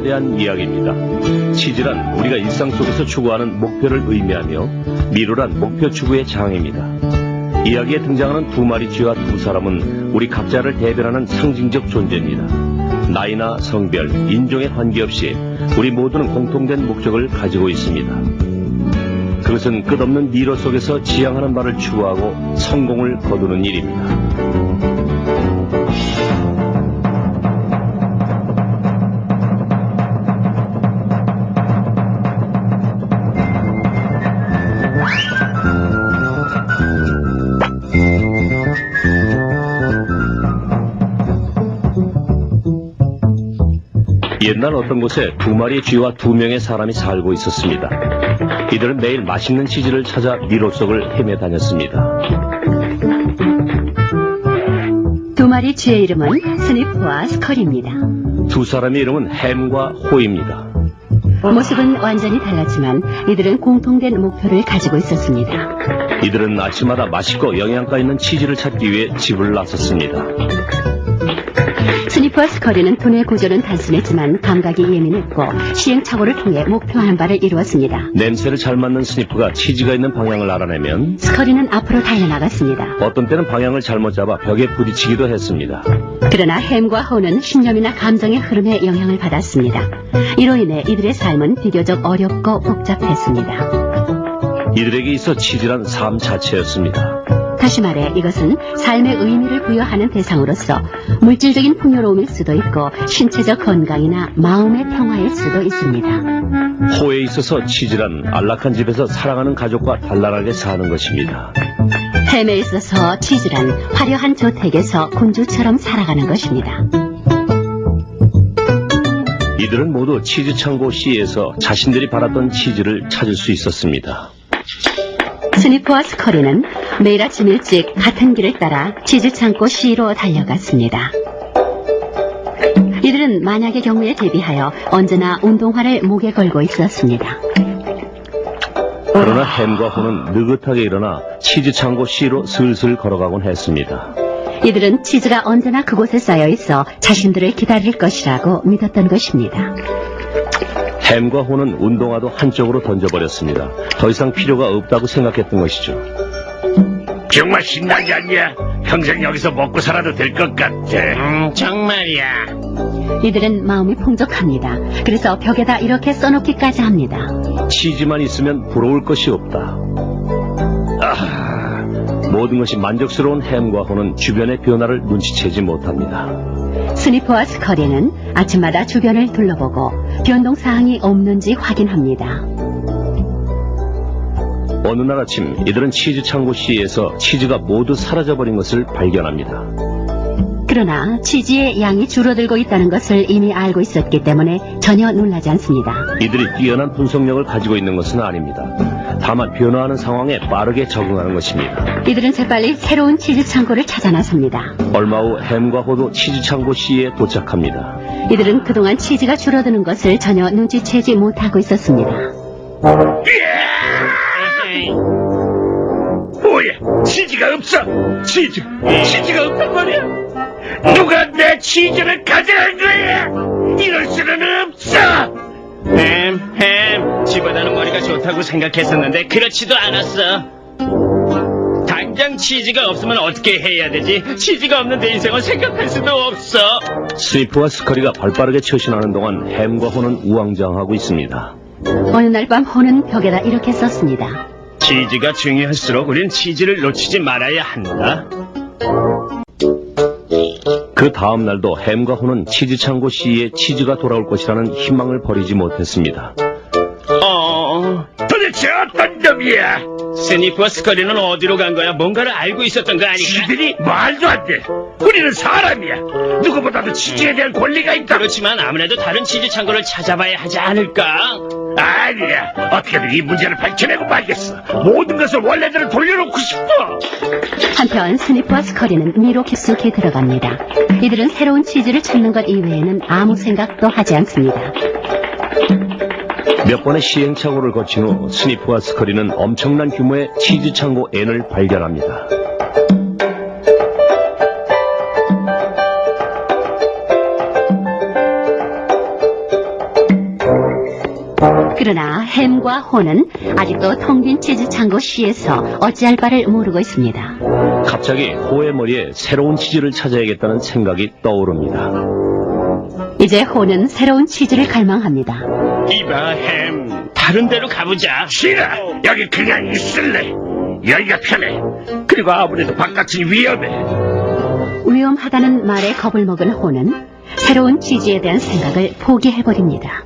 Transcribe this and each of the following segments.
대한 이야기입니다. 치즈란 우리가 일상 속에서 추구하는 목표를 의미하며 미로란 목표 추구의 장입니다. 이야기에 등장하는 두 마리 쥐와 두 사람은 우리 각자를 대변하는 상징적 존재입니다. 나이나 성별, 인종에 관계없이 우리 모두는 공통된 목적을 가지고 있습니다. 그것은 끝없는 미로 속에서 지향하는 바를 추구하고 성공을 거두는 일입니다. 옛날 어떤 곳에 두 마리의 쥐와 두 명의 사람이 살고 있었습니다. 이들은 매일 맛있는 치즈를 찾아 미로 속을 헤매 다녔습니다. 두 마리 쥐의 이름은 스니프와 스컬입니다. 두 사람의 이름은 햄과 호입니다. 모습은 완전히 달랐지만 이들은 공통된 목표를 가지고 있었습니다. 이들은 아침마다 맛있고 영양가 있는 치즈를 찾기 위해 집을 나섰습니다. 스니프와 스컬이는 두뇌 구조는 단순했지만 감각이 예민했고 시행착오를 통해 목표하는 바를 이루었습니다. 냄새를 잘 맡는 스니프가 치즈가 있는 방향을 알아내면 스컬이는 앞으로 달려나갔습니다. 어떤 때는 방향을 잘못 잡아 벽에 부딪히기도 했습니다. 그러나 햄과 호는 신념이나 감정의 흐름에 영향을 받았습니다. 이로 인해 이들의 삶은 비교적 어렵고 복잡했습니다. 이들에게 있어 치즈란 삶 자체였습니다. 다시 말해 이것은 삶의 의미를 부여하는 대상으로서 물질적인 풍요로움일 수도 있고 신체적 건강이나 마음의 평화일 수도 있습니다. 호에 있어서 치즈란 안락한 집에서 사랑하는 가족과 단란하게 사는 것입니다. 햄에 있어서 치즈란 화려한 저택에서 군주처럼 살아가는 것입니다. 이들은 모두 치즈 창고 C에서 자신들이 바랐던 치즈를 찾을 수 있었습니다. 스니프와 스컬이는 매일 아침 일찍 같은 길을 따라 치즈 창고 C로 달려갔습니다. 이들은 만약의 경우에 대비하여 언제나 운동화를 목에 걸고 있었습니다. 그러나 햄과 호는 느긋하게 일어나 치즈 창고 C로 슬슬 걸어가곤 했습니다. 이들은 치즈가 언제나 그곳에 쌓여 있어 자신들을 기다릴 것이라고 믿었던 것입니다. 햄과 호는 운동화도 한쪽으로 던져버렸습니다. 더 이상 필요가 없다고 생각했던 것이죠. 정말 신나지 않냐? 평생 여기서 먹고 살아도 될 것 같아. 정말이야. 이들은 마음이 풍족합니다. 그래서 벽에다 이렇게 써놓기까지 합니다. 치즈만 있으면 부러울 것이 없다. 모든 것이 만족스러운 햄과 호는 주변의 변화를 눈치채지 못합니다. 스니프와 스컬이는 아침마다 주변을 둘러보고 변동사항이 없는지 확인합니다. 어느 날 아침 이들은 치즈 창고 C에서 치즈가 모두 사라져버린 것을 발견합니다. 그러나 치즈의 양이 줄어들고 있다는 것을 이미 알고 있었기 때문에 전혀 놀라지 않습니다. 이들이 뛰어난 분석력을 가지고 있는 것은 아닙니다. 다만 변화하는 상황에 빠르게 적응하는 것입니다. 이들은 재빨리 새로운 치즈 창고를 찾아 나섭니다. 얼마 후 햄과 호도 치즈 창고 C에 도착합니다. 이들은 그동안 치즈가 줄어드는 것을 전혀 눈치채지 못하고 있었습니다. 뭐야? 치즈가 없어. 치즈가 없단 말이야. 누가 내 치즈를 가져간 거야? 이럴 수는 없어. 햄, 집어다는 머리가 좋다고 생각했었는데 그렇지도 않았어. 당장 치즈가 없으면 어떻게 해야 되지? 치즈가 없는 내 인생은 생각할 수도 없어. 스니프와 스컬이가 발빠르게 처신하는 동안 햄과 호는 우왕좌왕하고 있습니다. 어느 날 밤 호는 벽에다 이렇게 썼습니다. 치즈가 중요할수록 우린 치즈를 놓치지 말아야 한다. 그 다음 날도 햄과 호는 치즈 창고 C에 치즈가 돌아올 것이라는 희망을 버리지 못했습니다. 도대체 어떤 놈이야? 스니프와 스컬이는 어디로 간 거야? 뭔가를 알고 있었던 거 아닐까? 지들이 말도 안 돼. 우리는 사람이야. 누구보다도 치즈에 대한 권리가 있다. 그렇지만 아무래도 다른 치즈 창고를 찾아봐야 하지 않을까? 아니야. 어떻게든 이 문제를 밝혀내고 말겠어. 모든 것을 원래대로 돌려놓고 싶어. 한편 스니프와 스컬이는 미로 깊숙이 들어갑니다. 이들은 새로운 치즈를 찾는 것 이외에는 아무 생각도 하지 않습니다. 몇 번의 시행착오를 거친 후 스니프와 스컬이는 엄청난 규모의 치즈 창고 N을 발견합니다. 그러나 햄과 혼은 아직도 텅 빈 치즈 창고 C에서 어찌할 바를 모르고 있습니다. 갑자기 호의 머리에 새로운 치즈를 찾아야겠다는 생각이 떠오릅니다. 이제 혼은 새로운 치즈를 갈망합니다. 이봐, 햄. 다른 데로 가보자. 싫어. 여기 그냥 있을래. 여기가 편해. 그리고 아무래도 바깥은 위험해. 위험하다는 말에 겁을 먹은 혼은 새로운 치즈에 대한 생각을 포기해버립니다.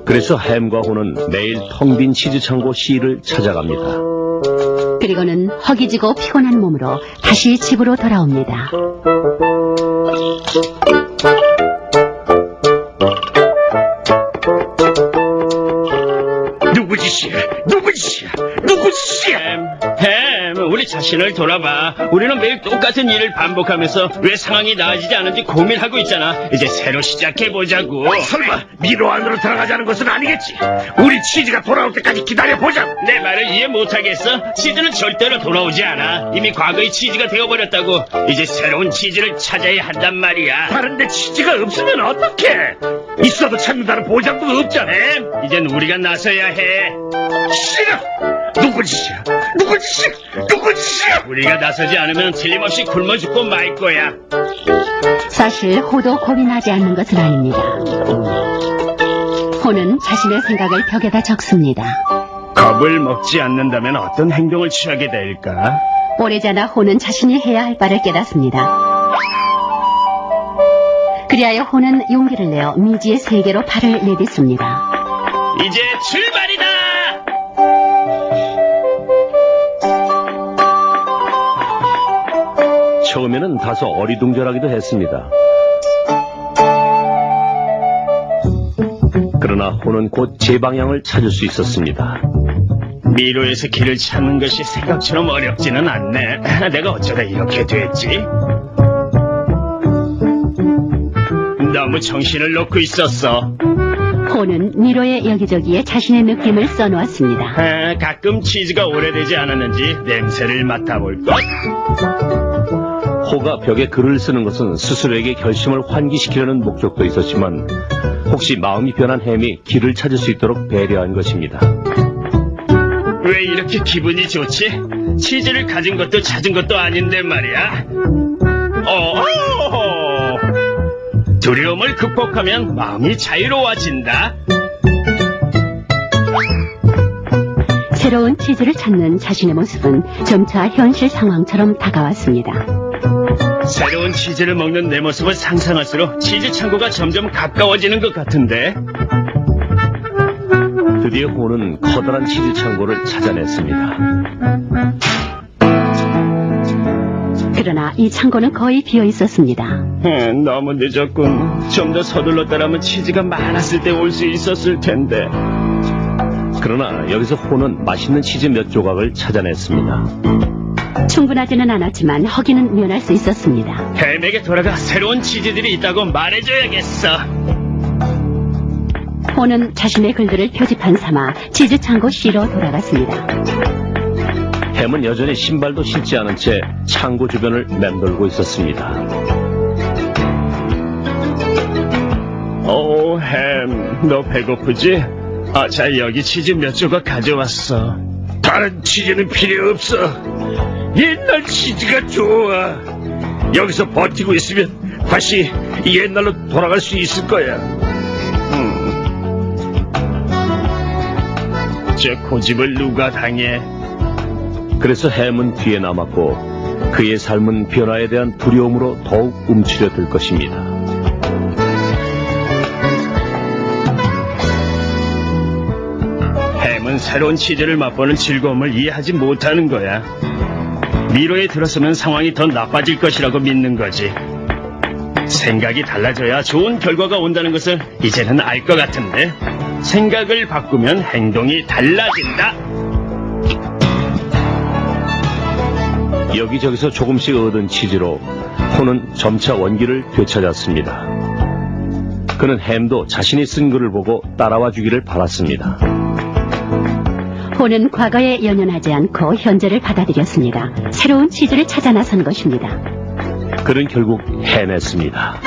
그래서 햄과 호는 매일 텅 빈 치즈 창고 C를 찾아갑니다. 그리고는 허기지고 피곤한 몸으로 다시 집으로 돌아옵니다. 누구 짓이야? 누구 짓이야? 누구 짓이야? 햄, 우리 자신을 돌아봐. 우리는 매일 똑같은 일을 반복하면서 왜 상황이 나아지지 않은지 고민하고 있잖아. 이제 새로 시작해보자고. 설마 미로 안으로 들어가자는 것은 아니겠지? 우리 치즈가 돌아올 때까지 기다려보자. 내 말을 이해 못하겠어? 치즈는 절대로 돌아오지 않아. 이미 과거의 치즈가 되어버렸다고. 이제 새로운 치즈를 찾아야 한단 말이야. 다른데 치즈가 없으면 어떡해? 있어도 찾는다는 보장도 없잖아. 햄, 이젠 우리가 나서야 해. 싫어. 누구 짓이야? 누구 짓이야? 누구 짓이야? 우리가 나서지 않으면 틀림없이 굶어 죽고 말 거야. 사실 호도 겁이 나지 않는 것은 아닙니다. 호는 자신의 생각을 벽에다 적습니다. 겁을 먹지 않는다면 어떤 행동을 취하게 될까? 오래전에 호는 자신이 해야 할 바를 깨닫습니다. 그리하여 호는 용기를 내어 미지의 세계로 발을 내딛습니다. 이제 출발이다! 처음에는 다소 어리둥절하기도 했습니다. 그러나 호는 곧 제 방향을 찾을 수 있었습니다. 미로에서 길을 찾는 것이 생각처럼 어렵지는 않네. 내가 어쩌다 이렇게 됐지? 너무 정신을 놓고 있었어. 호는 미로의 여기저기에 자신의 느낌을 써놓았습니다. 가끔 치즈가 오래되지 않았는지 냄새를 맡아볼 것. 호가 벽에 글을 쓰는 것은 스스로에게 결심을 환기시키려는 목적도 있었지만 혹시 마음이 변한 햄이 길을 찾을 수 있도록 배려한 것입니다. 왜 이렇게 기분이 좋지? 치즈를 가진 것도 찾은 것도 아닌데 말이야. 두려움을 극복하면 마음이 자유로워진다. 새로운 치즈를 찾는 자신의 모습은 점차 현실 상황처럼 다가왔습니다. 새로운 치즈를 먹는 내 모습을 상상할수록 치즈 창고가 점점 가까워지는 것 같은데. 드디어 호는 커다란 치즈 창고를 찾아냈습니다. 그러나 이 창고는 거의 비어 있었습니다. 너무 늦었군. 좀 더 서둘렀더라면 치즈가 많았을 때 올 수 있었을 텐데. 그러나 여기서 호는 맛있는 치즈 몇 조각을 찾아냈습니다. 충분하지는 않았지만 허기는 면할 수 있었습니다. 햄에게 돌아가 새로운 치즈들이 있다고 말해줘야겠어. 호는 자신의 글들을 표지판 삼아 치즈 창고 C로 돌아갔습니다. 햄은 여전히 신발도 신지 않은 채 창고 주변을 맴돌고 있었습니다. 햄, 너 배고프지? 자, 여기 치즈 몇 조각 가져왔어. 다른 치즈는 필요 없어. 옛날 치즈가 좋아. 여기서 버티고 있으면 다시 옛날로 돌아갈 수 있을 거야. 저 고집을 누가 당해? 그래서 햄은 뒤에 남았고 그의 삶은 변화에 대한 두려움으로 더욱 움츠려들 것입니다. 햄은 새로운 치즈를 맛보는 즐거움을 이해하지 못하는 거야. 미로에 들어서면 상황이 더 나빠질 것이라고 믿는 거지. 생각이 달라져야 좋은 결과가 온다는 것을 이제는 알 것 같은데. 생각을 바꾸면 행동이 달라진다. 여기저기서 조금씩 얻은 치즈로 호는 점차 원기를 되찾았습니다. 그는 햄도 자신이 쓴 글을 보고 따라와 주기를 바랐습니다. 호는 과거에 연연하지 않고 현재를 받아들였습니다. 새로운 치즈를 찾아 나선 것입니다. 그는 결국 해냈습니다.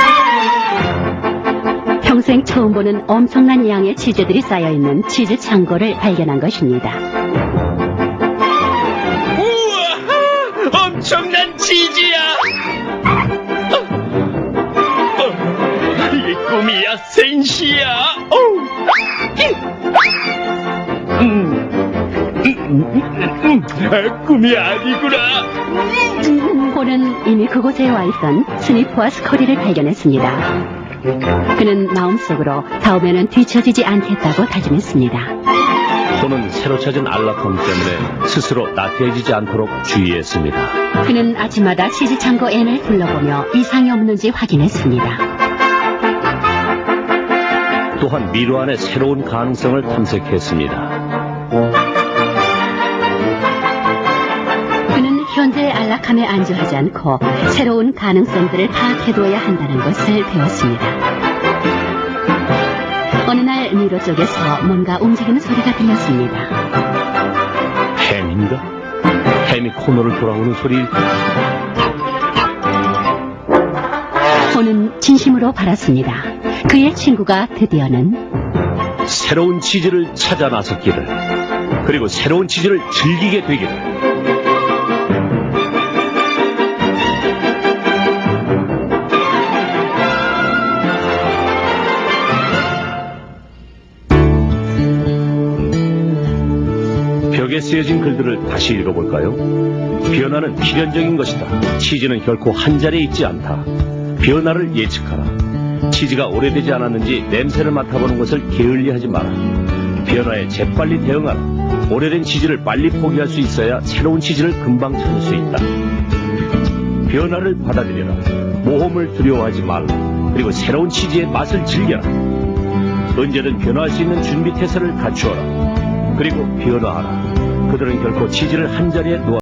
평생 처음 보는 엄청난 양의 치즈들이 쌓여있는 치즈 창고를 발견한 것입니다. 우와! 엄청난 치즈야! 이게 꿈이야, 센시야! 꿈이 아니구나! 폴은 이미 그곳에 와 있던 스니프와 스커리를 발견했습니다. 그는 마음속으로 다음에는 뒤처지지 않겠다고 다짐했습니다. 폴은 새로 찾은 알라컴 때문에 스스로 나태해지지 않도록 주의했습니다. 그는 아침마다 치즈 창고 앤을 둘러보며 이상이 없는지 확인했습니다. 또한 미로 안에 새로운 가능성을 탐색했습니다. 그는 현재 안락함에 안주하지 않고 새로운 가능성들을 파악해두어야 한다는 것을 배웠습니다. 어느 날 미로 쪽에서 뭔가 움직이는 소리가 들렸습니다. 햄인가? 햄이 코너를 돌아오는 소리. 폴은 진심으로 바랐습니다. 그의 친구가 드디어는 새로운 치즈를 찾아 나섰기를, 그리고 새로운 치즈를 즐기게 되기를. 벽에 쓰여진 글들을 다시 읽어볼까요? 변화는 필연적인 것이다. 치즈는 결코 한 자리에 있지 않다. 변화를 예측하라. 치즈가 오래되지 않았는지 냄새를 맡아보는 것을 게을리하지 마라. 변화에 재빨리 대응하라. 오래된 치즈를 빨리 포기할 수 있어야 새로운 치즈를 금방 찾을 수 있다. 변화를 받아들여라. 모험을 두려워하지 말라. 그리고 새로운 치즈의 맛을 즐겨라. 언제든 변화할 수 있는 준비 태세를 갖추어라. 그리고 변화하라. 그들은 결코 치즈를 한 자리에 놓아